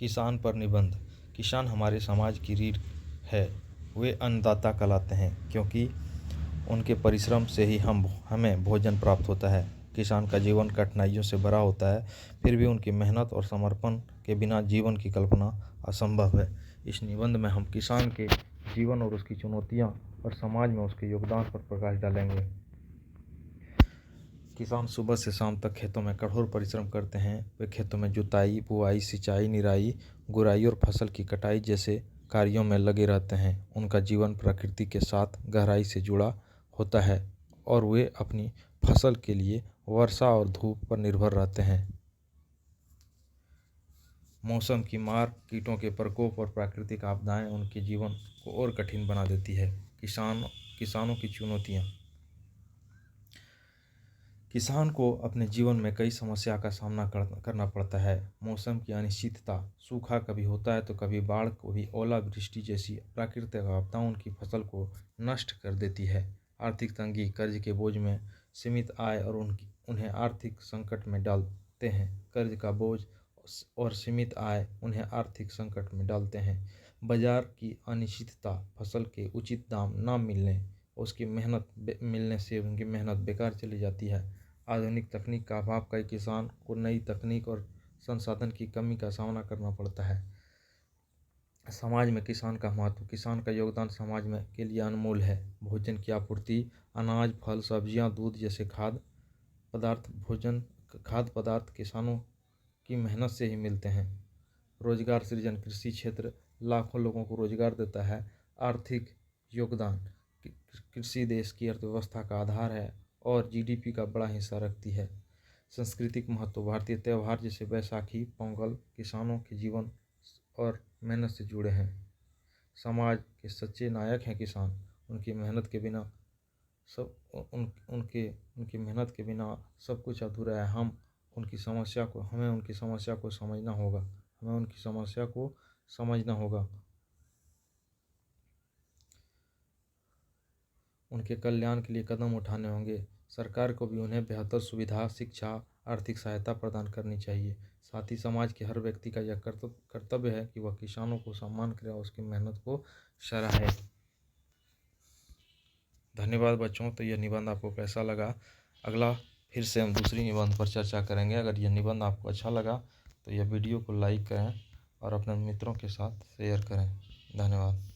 किसान पर निबंध। किसान हमारे समाज की रीढ़ है। वे अन्नदाता कहलाते हैं क्योंकि उनके परिश्रम से ही हमें भोजन प्राप्त होता है। किसान का जीवन कठिनाइयों से भरा होता है, फिर भी उनकी मेहनत और समर्पण के बिना जीवन की कल्पना असंभव है। इस निबंध में हम किसान के जीवन और उसकी चुनौतियां और समाज में उसके योगदान पर प्रकाश डालेंगे। किसान सुबह से शाम तक खेतों में कठोर परिश्रम करते हैं। वे खेतों में जुताई, बुआई, सिंचाई, निराई, गुड़ाई और फसल की कटाई जैसे कार्यों में लगे रहते हैं। उनका जीवन प्रकृति के साथ गहराई से जुड़ा होता है और वे अपनी फसल के लिए वर्षा और धूप पर निर्भर रहते हैं। मौसम की मार, कीटों के प्रकोप और प्राकृतिक आपदाएं उनके जीवन को और कठिन बना देती है। किसानों की चुनौतियां। किसान को अपने जीवन में कई समस्या का सामना करना पड़ता है। मौसम की अनिश्चितता, सूखा कभी होता है तो कभी बाढ़, कभी ओलावृष्टि जैसी प्राकृतिक आपदाएं उनकी फसल को नष्ट कर देती है। आर्थिक तंगी, कर्ज के बोझ में सीमित आय और उन्हें आर्थिक संकट में डालते हैं। कर्ज का बोझ और सीमित आय उन्हें आर्थिक संकट में डालते हैं। बाजार की अनिश्चितता, फसल के उचित दाम न मिलने, उसकी मेहनत मिलने से उनकी मेहनत बेकार चली जाती है। आधुनिक तकनीक का अभाव, कई किसान को नई तकनीक और संसाधन की कमी का सामना करना पड़ता है। समाज में किसान का महत्व। किसान का योगदान समाज में के लिए अनमोल है। भोजन की आपूर्ति, अनाज, फल, सब्जियां, दूध जैसे खाद्य पदार्थ किसानों की मेहनत से ही मिलते हैं। रोजगार सृजन, कृषि क्षेत्र लाखों लोगों को रोजगार देता है। आर्थिक योगदान, कृषि देश की अर्थव्यवस्था का आधार है और जीडीपी का बड़ा हिस्सा रखती है। सांस्कृतिक महत्व, भारतीय त्यौहार जैसे बैसाखी, पोंगल किसानों के जीवन और मेहनत से जुड़े हैं। समाज के सच्चे नायक हैं किसान। उनकी मेहनत के बिना सब कुछ अधूरा है। हमें उनकी समस्या को समझना होगा। उनके कल्याण के लिए कदम उठाने होंगे। सरकार को भी उन्हें बेहतर सुविधा, शिक्षा, आर्थिक सहायता प्रदान करनी चाहिए। साथ ही समाज के हर व्यक्ति का यह कर्तव्य है कि वह किसानों को सम्मान करे और उसकी मेहनत को सराहे। धन्यवाद बच्चों। तो यह निबंध आपको कैसा लगा? अगला फिर से हम दूसरी निबंध पर चर्चा करेंगे। अगर यह निबंध आपको अच्छा लगा तो यह वीडियो को लाइक करें और अपने मित्रों के साथ शेयर करें। धन्यवाद।